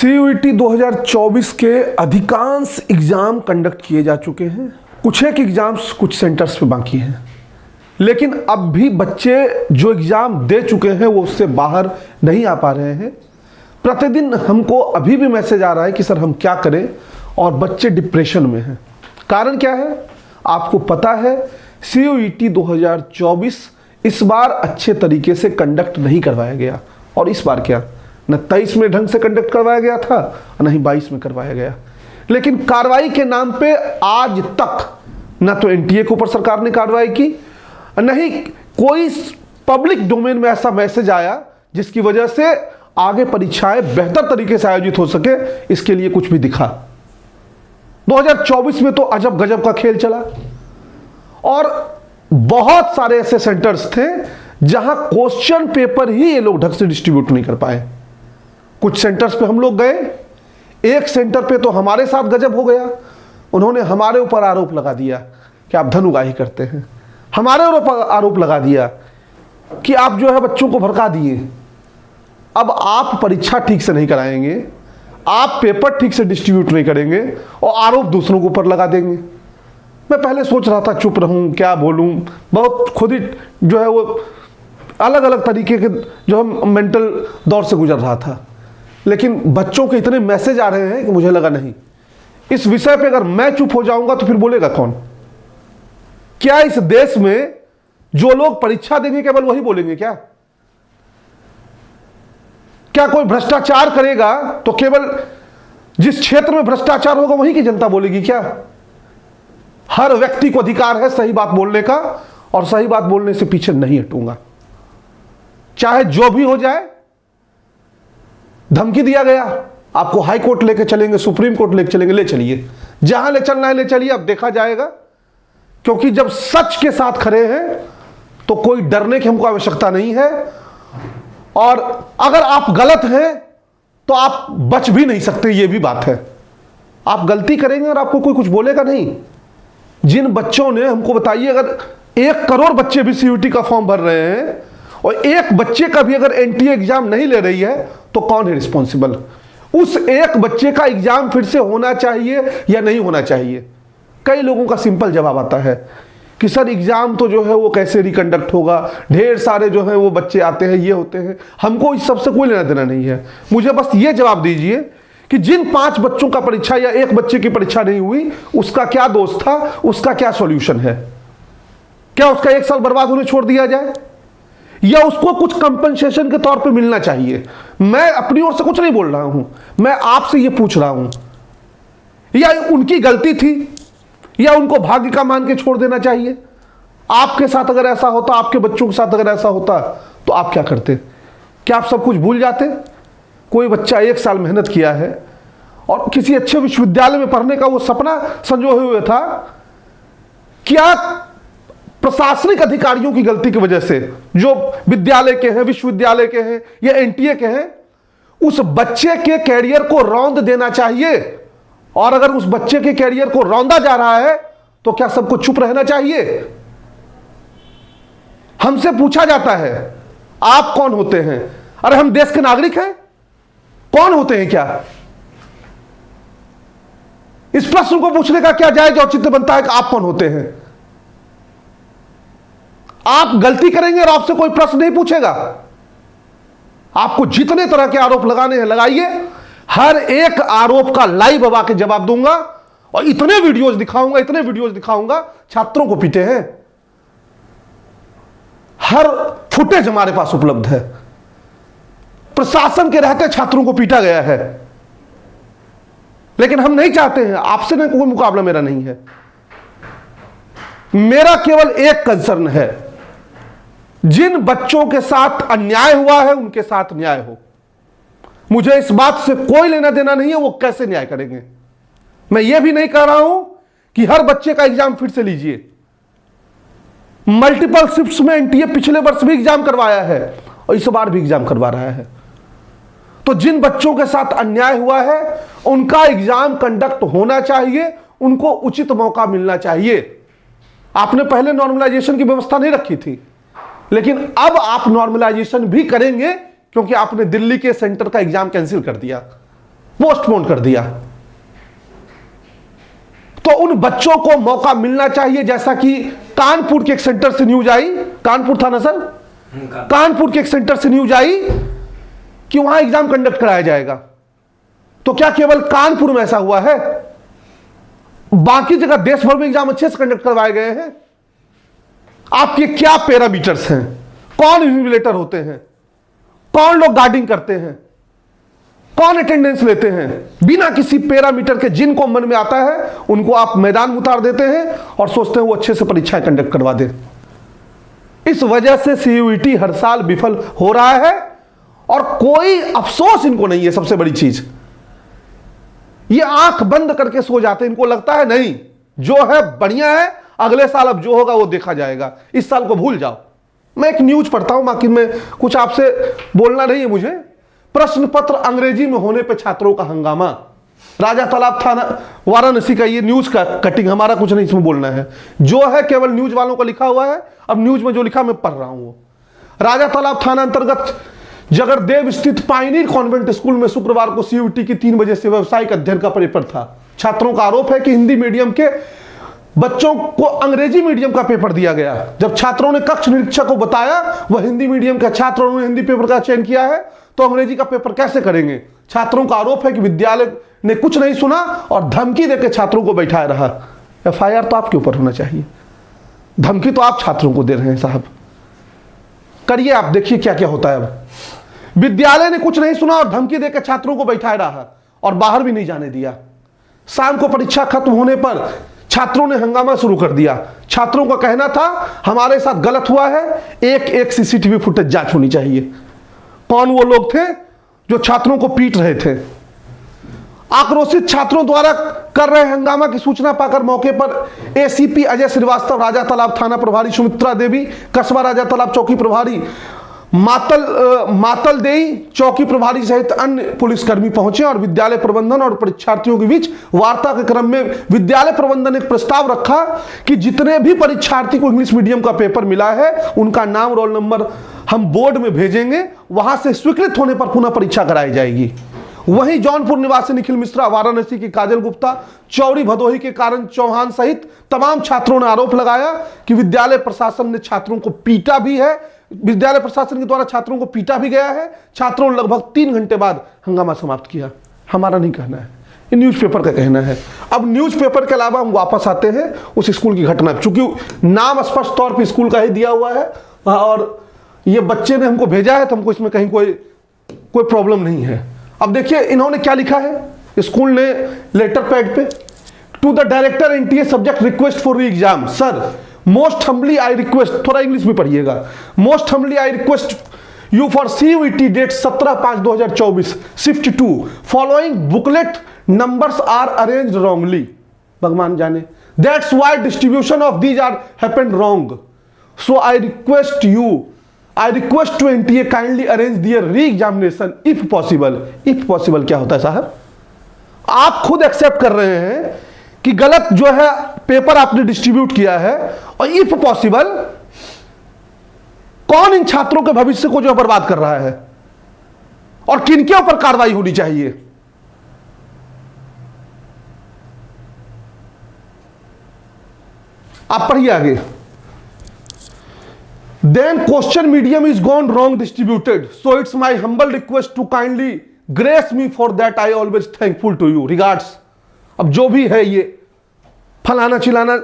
CUET 2024 के अधिकांश exam conduct किए जा चुके हैं। कुछ एक एग्जाम्स कुछ सेंटर्स पे बाकी हैं, लेकिन अब भी बच्चे जो एग्ज़ाम दे चुके हैं वो उससे बाहर नहीं आ पा रहे हैं। प्रतिदिन हमको अभी भी मैसेज आ रहा है कि सर हम क्या करें, और बच्चे डिप्रेशन में हैं। कारण क्या है आपको पता है, CUET 2024 इस बार अच्छे तरीके से कंडक्ट नहीं करवाया गया। और इस बार क्या न 23 में ढंग से कंडक्ट करवाया गया था और न ही 22 में करवाया गया। लेकिन कार्रवाई के नाम पे आज तक न तो NTA के ऊपर सरकार ने कार्रवाई की, न ही कोई पब्लिक डोमेन में ऐसा मैसेज आया जिसकी वजह से आगे परीक्षाएं बेहतर तरीके से आयोजित हो सके, इसके लिए कुछ भी दिखा। 2024 में तो अजब गजब का खेल चला और बहुत सारे ऐसे सेंटर्स थे जहां क्वेश्चन पेपर ही ये लोग ढंग से डिस्ट्रीब्यूट नहीं कर पाए। कुछ सेंटर्स पे हम लोग गए, एक सेंटर पे तो हमारे साथ गजब हो गया। उन्होंने हमारे ऊपर आरोप लगा दिया कि आप धन उगाही करते हैं, हमारे ऊपर आरोप लगा दिया कि आप जो है बच्चों को भड़का दिए। अब आप परीक्षा ठीक से नहीं कराएंगे, आप पेपर ठीक से डिस्ट्रीब्यूट नहीं करेंगे और आरोप दूसरों के ऊपर लगा देंगे। मैं पहले सोच रहा था चुप रहूं, क्या बोलूं, बहुत खुद ही जो है वो अलग अलग तरीके के जो है मेंटल दौर से गुजर रहा था। लेकिन बच्चों के इतने मैसेज आ रहे हैं कि मुझे लगा नहीं, इस विषय पे अगर मैं चुप हो जाऊंगा तो फिर बोलेगा कौन? क्या इस देश में जो लोग परीक्षा देंगे केवल वही बोलेंगे क्या? क्या कोई भ्रष्टाचार करेगा तो केवल जिस क्षेत्र में भ्रष्टाचार होगा वहीं की जनता बोलेगी क्या? हर व्यक्ति को अधिकार है सही बात बोलने का, और सही बात बोलने से पीछे नहीं हटूंगा, चाहे जो भी हो जाए। धमकी दिया गया, आपको हाई कोर्ट लेके चलेंगे, सुप्रीम कोर्ट लेके चलेंगे, ले चलिए, जहां ले चलना है ले चलिए, अब देखा जाएगा। क्योंकि जब सच के साथ खड़े हैं तो कोई डरने की हमको आवश्यकता नहीं है, और अगर आप गलत हैं तो आप बच भी नहीं सकते, ये भी बात है। आप गलती करेंगे और आपको कोई कुछ बोलेगा नहीं। जिन बच्चों ने हमको बताइए, अगर 1 करोड़ बच्चे भी CUET का फॉर्म भर रहे हैं और एक बच्चे का भी अगर NTA एग्जाम नहीं ले रही है तो कौन है रिस्पॉन्सिबल? उस एक बच्चे का एग्जाम फिर से होना चाहिए या नहीं होना चाहिए? कई लोगों का सिंपल जवाब आता है कि सर एग्जाम तो जो है वो कैसे रिकंडक्ट होगा, ढेर सारे जो है वो बच्चे आते हैं, ये होते हैं। हमको इस सबसे कोई लेना देना नहीं है। मुझे बस ये जवाब दीजिए कि जिन 5 बच्चों का परीक्षा या एक बच्चे की परीक्षा नहीं हुई, उसका क्या दोष था, उसका क्या सॉल्यूशन है? क्या उसका 1 साल बर्बाद होने छोड़ दिया जाए, या उसको कुछ कंपनसेशन के तौर पे मिलना चाहिए? मैं अपनी ओर से कुछ नहीं बोल रहा हूं, मैं आपसे ये पूछ रहा हूं, या उनकी गलती थी, या उनको भाग्य का मान के छोड़ देना चाहिए? आपके साथ अगर ऐसा होता, आपके बच्चों के साथ अगर ऐसा होता तो आप क्या करते? क्या आप सब कुछ भूल जाते? कोई बच्चा 1 साल मेहनत किया है और किसी अच्छे विश्वविद्यालय में पढ़ने का वो सपना संजोए हुए था, क्या प्रशासनिक अधिकारियों की गलती की वजह से, जो विद्यालय के हैं, विश्वविद्यालय के हैं या NTA के हैं, उस बच्चे के कैरियर को रौंद देना चाहिए? और अगर उस बच्चे के कैरियर को रौंदा जा रहा है तो क्या सबको चुप रहना चाहिए? हमसे पूछा जाता है आप कौन होते हैं? अरे हम देश के नागरिक हैं, कौन होते हैं क्या? इस प्रश्न को पूछने का क्या जायज औचित्य बनता है कि आप कौन होते हैं? आप गलती करेंगे और आपसे कोई प्रश्न नहीं पूछेगा। आपको जितने तरह के आरोप लगाने हैं लगाइए, हर एक आरोप का लाइव अब आके जवाब दूंगा, और इतने वीडियोस दिखाऊंगा, छात्रों को पीटे हैं। हर फुटेज हमारे पास उपलब्ध है। प्रशासन के रहते छात्रों को पीटा गया है, लेकिन हम नहीं चाहते हैं, आपसे ना कोई मुकाबला मेरा नहीं है। मेरा केवल एक कंसर्न है, जिन बच्चों के साथ अन्याय हुआ है उनके साथ न्याय हो। मुझे इस बात से कोई लेना देना नहीं है वो कैसे न्याय करेंगे। मैं ये भी नहीं कह रहा हूं कि हर बच्चे का एग्जाम फिर से लीजिए। मल्टीपल शिफ्ट्स में NTA पिछले वर्ष भी एग्जाम करवाया है और इस बार भी एग्जाम करवा रहा है। तो जिन बच्चों के साथ अन्याय हुआ है उनका एग्जाम कंडक्ट होना चाहिए, उनको उचित मौका मिलना चाहिए। आपने पहले नॉर्मलाइजेशन की व्यवस्था नहीं रखी थी, लेकिन अब आप नॉर्मलाइजेशन भी करेंगे क्योंकि आपने दिल्ली के सेंटर का एग्जाम कैंसिल कर दिया। पोस्टपोन कर दिया। तो उन बच्चों को मौका मिलना चाहिए, जैसा कि कानपुर के एक सेंटर से न्यूज आई, कानपुर था ना सर, कानपुर के एक सेंटर से न्यूज आई कि वहां एग्जाम कंडक्ट कराया जाएगा। तो क्या केवल कानपुर में ऐसा हुआ है? बाकी जगह देश भर में एग्जाम अच्छे से कंडक्ट करवाए गए हैं। आपके क्या पैरामीटर्स हैं? कौन इन्विजिलेटर होते हैं? कौन लोग गार्डिंग करते हैं? कौन अटेंडेंस लेते हैं? बिना किसी पैरामीटर के जिनको मन में आता है उनको आप मैदान में उतार देते हैं और सोचते हैं वो अच्छे से परीक्षाएं कंडक्ट करवा दें। इस वजह से सीयूईटी हर साल विफल हो रहा है और कोई अफसोस इनको नहीं है। सबसे बड़ी चीज, ये आंख बंद करके सो जाते हैं। इनको लगता है नहीं, जो है बढ़िया है, अगले साल अब जो होगा वो देखा जाएगा, इस साल को भूल जाओ। मैं एक न्यूज पढ़ता हूं, बाकी में कुछ आपसे बोलना नहीं है मुझे। प्रश्न पत्र अंग्रेजी में होने पे छात्रों का हंगामा। राजा तालाब थाना वाराणसी का ये न्यूज का कटिंग, हमारा कुछ नहीं इसमें बोलना है, जो है केवल न्यूज वालों का लिखा हुआ है। अब न्यूज में जो लिखा मैं पढ़ रहा हूं। राजा तालाब थाना अंतर्गत जगरदेव स्थित पायनियर कॉन्वेंट स्कूल में शुक्रवार को सीयूईटी की 3 बजे से व्यावसायिक अध्ययन का पेपर था। छात्रों का आरोप है कि हिंदी मीडियम के बच्चों को अंग्रेजी मीडियम का पेपर दिया गया। जब छात्रों ने कक्ष निरीक्षक को बताया वह हिंदी मीडियम के छात्रों ने हिंदी पेपर का चयन किया है तो अंग्रेजी का पेपर कैसे करेंगे। छात्रों का आरोप है कि विद्यालय ने कुछ नहीं सुना और धमकी देकर छात्रों को बैठाए रहा। एफआईआर तो आपके ऊपर होना चाहिए, धमकी तो आप छात्रों को दे रहे हैं साहब। करिए आप, देखिए क्या क्या होता है। अब विद्यालय ने कुछ नहीं सुना और धमकी देकर छात्रों को बैठाए रहा और बाहर भी नहीं जाने दिया। शाम को परीक्षा खत्म होने पर छात्रों ने हंगामा शुरू कर दिया। छात्रों का कहना था हमारे साथ गलत हुआ है, एक एक सीसीटीवी फुटेज जांच होनी चाहिए। कौन वो लोग थे जो छात्रों को पीट रहे थे? आक्रोशित छात्रों द्वारा कर रहे हंगामा की सूचना पाकर मौके पर एसीपी अजय श्रीवास्तव, राजा तालाब थाना प्रभारी सुमित्रा देवी, कस्बा राजा तालाब चौकी प्रभारी मातल देई चौकी प्रभारी सहित अन्य पुलिसकर्मी पहुंचे और विद्यालय प्रबंधन और परीक्षार्थियों के बीच वार्ता के क्रम में विद्यालय प्रबंधन ने एक प्रस्ताव रखा कि जितने भी परीक्षार्थी को इंग्लिश मीडियम का पेपर मिला है उनका नाम, रोल नंबर हम बोर्ड में भेजेंगे, वहां से स्वीकृत होने पर पुनः परीक्षा कराई जाएगी। वहीं जौनपुर निवासी निखिल मिश्रा, वाराणसी की काजल गुप्ता, चौड़ी भदोही के कारण चौहान सहित तमाम छात्रों ने आरोप लगाया कि विद्यालय प्रशासन ने छात्रों को पीटा भी है, विद्यालय प्रशासन के द्वारा छात्रों को पीटा भी गया है। छात्रों ने लगभग 3 घंटे बाद हंगामा समाप्त किया। हमारा नहीं कहना है, ये न्यूज़पेपर का कहना है। अब न्यूज़पेपर के अलावा हम वापस आते हैं उस स्कूल की घटना, चूंकि नाम स्पष्ट तौर पर स्कूल का ही दिया हुआ है और ये बच्चे ने हमको भेजा है तो हमको इसमें कहीं कोई प्रॉब्लम नहीं है। अब देखिए इन्होंने क्या लिखा है स्कूल ने लेटर पैड पे, to the director NTA subject request for re exam, sir most humbly I request, थोड़ा इंग्लिश में पढ़िएगा, most humbly I request you for CUET date 17/5/2024 shift 2 following booklet numbers are arranged wrongly, भगवान जाने, that's why distribution of these are happened wrong, so I request to NTA kindly arrange their re examination if possible. If possible क्या होता है साहब? आप खुद accept कर रहे हैं कि गलत जो है पेपर आपने डिस्ट्रीब्यूट किया है और इफ पॉसिबल कौन इन छात्रों के भविष्य को जो बर्बाद कर रहा है और किनके ऊपर कार्रवाई होनी चाहिए? आप पढ़िए आगे। Then question medium is gone wrong distributed, so it's my humble request to kindly grace me for that, I always thankful to you, regards। अब जो भी है ये फलाना चिलाना,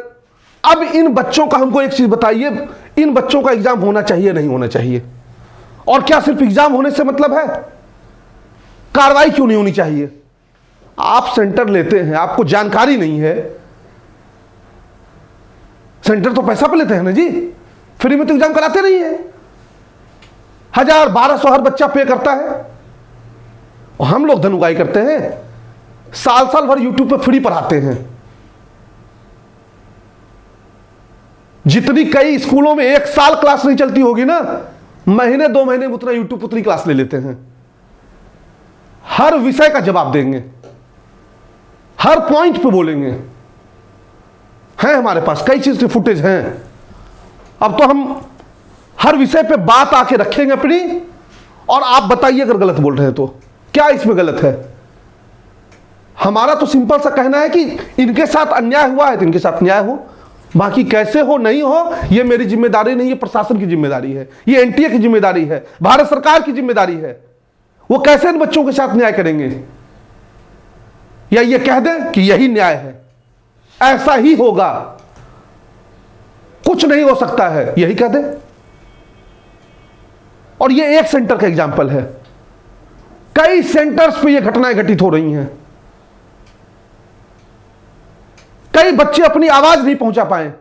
अब इन बच्चों का हमको एक चीज बताइए, इन बच्चों का एग्जाम होना चाहिए नहीं होना चाहिए? और क्या सिर्फ एग्जाम होने से मतलब है? कार्रवाई क्यों नहीं होनी चाहिए? आप सेंटर लेते हैं, आपको जानकारी नहीं है, सेंटर तो पैसा पे लेते हैं ना जी, फ्री में तो एग्जाम कराते नहीं है। 1000-1200 हर बच्चा पे करता है और हम लोग धन उगाई करते हैं, साल साल भर यूट्यूब पे फ्री पढ़ाते हैं। जितनी कई स्कूलों में 1 साल क्लास नहीं चलती होगी ना, महीने 2 महीने में उतना यूट्यूब उतनी क्लास ले लेते हैं। हर विषय का जवाब देंगे, हर पॉइंट पे बोलेंगे, हैं हमारे पास कई चीज के फुटेज हैं। अब तो हम हर विषय पे बात आके रखेंगे अपनी और आप बताइए अगर गलत बोल रहे हैं तो क्या इसमें गलत है? हमारा तो सिंपल सा कहना है कि इनके साथ अन्याय हुआ है तो इनके साथ न्याय हो, बाकी कैसे हो नहीं हो ये मेरी जिम्मेदारी नहीं है, प्रशासन की जिम्मेदारी है, ये एनटीए की जिम्मेदारी है, भारत सरकार की जिम्मेदारी है। वो कैसे इन बच्चों के साथ न्याय करेंगे, या ये कह दें कि यही न्याय है, ऐसा ही होगा, कुछ नहीं हो सकता है, यही कह दें। और ये एक सेंटर का एग्जाम्पल है, कई सेंटर्स पे ये घटनाएं घटित हो रही हैं। कई बच्चे अपनी आवाज नहीं पहुंचा पाए।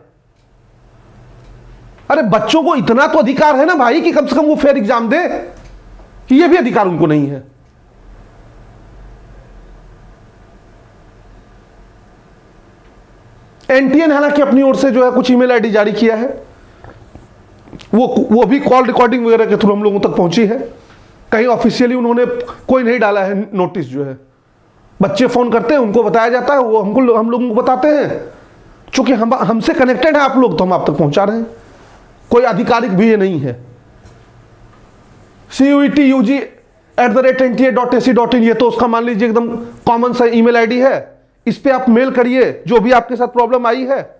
अरे बच्चों को इतना तो अधिकार है ना भाई कि कम से कम वो फेयर एग्जाम दे, कि ये भी अधिकार उनको नहीं है। एनटीए ने हालांकि अपनी ओर से जो है कुछ ईमेल आईडी जारी किया है, वो भी कॉल रिकॉर्डिंग वगैरह के थ्रू हम लोगों तक पहुंची है। कहीं ऑफिशियली उन्होंने कोई नहीं डाला है नोटिस। जो है बच्चे फोन करते हैं, उनको बताया जाता है, वो हम लोगों को बताते हैं। चूंकि हमसे कनेक्टेड है आप लोग, तो हम आप तक पहुंचा रहे हैं। कोई आधिकारिक भी ये नहीं है। CUETUG@nta.ac.in, ये तो उसका मान लीजिए एकदम कॉमन सा ईमेल आईडी है। इस पे आप मेल करिए, जो भी आपके साथ प्रॉब्लम आई है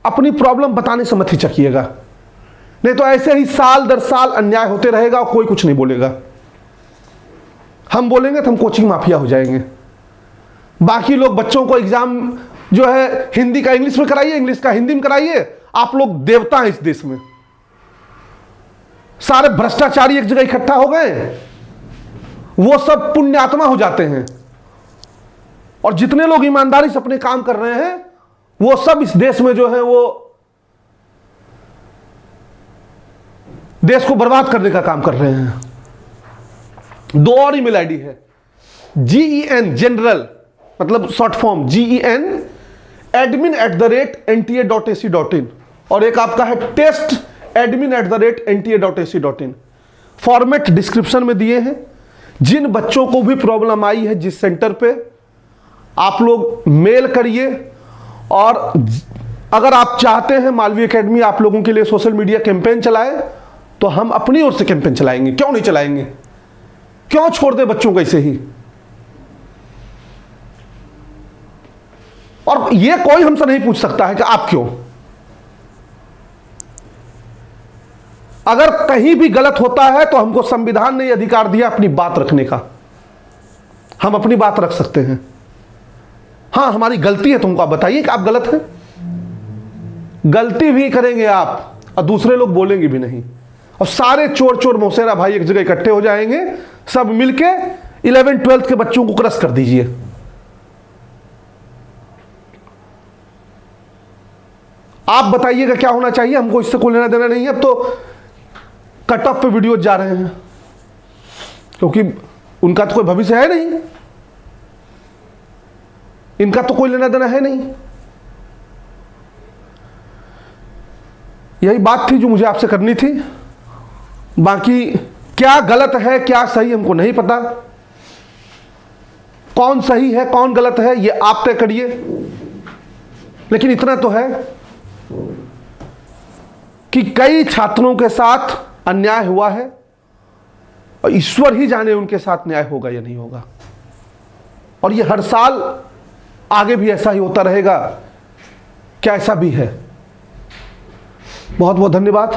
अपनी प्रॉब्लम बताने से मत हिचकिएगा, नहीं तो ऐसे ही साल दर साल अन्याय होते रहेगा और कोई कुछ नहीं बोलेगा। हम बोलेंगे तो हम कोचिंग माफिया हो जाएंगे। बाकी लोग बच्चों को एग्जाम जो है हिंदी का इंग्लिश में कराइए, इंग्लिश का हिंदी में कराइए। आप लोग देवता हैं इस देश में। सारे भ्रष्टाचारी एक जगह इकट्ठा हो गए, वो सब पुण्यात्मा हो जाते हैं। और जितने लोग ईमानदारी से अपने काम कर रहे हैं वो सब इस देश में जो है वो देश को बर्बाद करने का काम कर रहे हैं। दो और ईमेल आईडी है, GEN जनरल मतलब शॉर्ट फॉर्म GEN admin@nta.ac.in, और एक आपका है टेस्ट admin@nta.ac.in। फॉर्मेट डिस्क्रिप्शन में दिए हैं। जिन बच्चों को भी प्रॉब्लम आई है जिस सेंटर पे, आप लोग मेल करिए। और अगर आप चाहते हैं मालवी एकेडमी आप लोगों के लिए सोशल मीडिया कैंपेन चलाए, तो हम अपनी ओर से कैंपेन चलाएंगे। क्यों नहीं चलाएंगे, क्यों छोड़ दे बच्चों को ऐसे ही। और ये कोई हमसे नहीं पूछ सकता है कि आप क्यों। अगर कहीं भी गलत होता है तो हमको संविधान ने अधिकार दिया अपनी बात रखने का, हम अपनी बात रख सकते हैं। हाँ हमारी गलती है, तुमको आप बताइए कि आप गलत हैं। गलती भी करेंगे आप और दूसरे लोग बोलेंगे भी नहीं, और सारे चोर चोर मौसेरा भाई एक जगह इकट्ठे हो जाएंगे, सब मिलके 11th-12th के बच्चों को क्रश कर दीजिए। आप बताइएगा क्या होना चाहिए, हमको इससे कोई लेना देना नहीं है। अब तो कट ऑफ पे वीडियो जा रहे हैं, क्योंकि उनका तो कोई भविष्य है नहीं, इनका तो कोई लेना देना है नहीं। यही बात थी जो मुझे आपसे करनी थी। बाकी क्या गलत है क्या सही हमको नहीं पता, कौन सही है कौन गलत है ये आप तय करिए। लेकिन इतना तो है कि कई छात्रों के साथ अन्याय हुआ है, और ईश्वर ही जाने उनके साथ न्याय होगा या नहीं होगा। और ये हर साल आगे भी ऐसा ही होता रहेगा, क्या ऐसा भी है। बहुत बहुत धन्यवाद।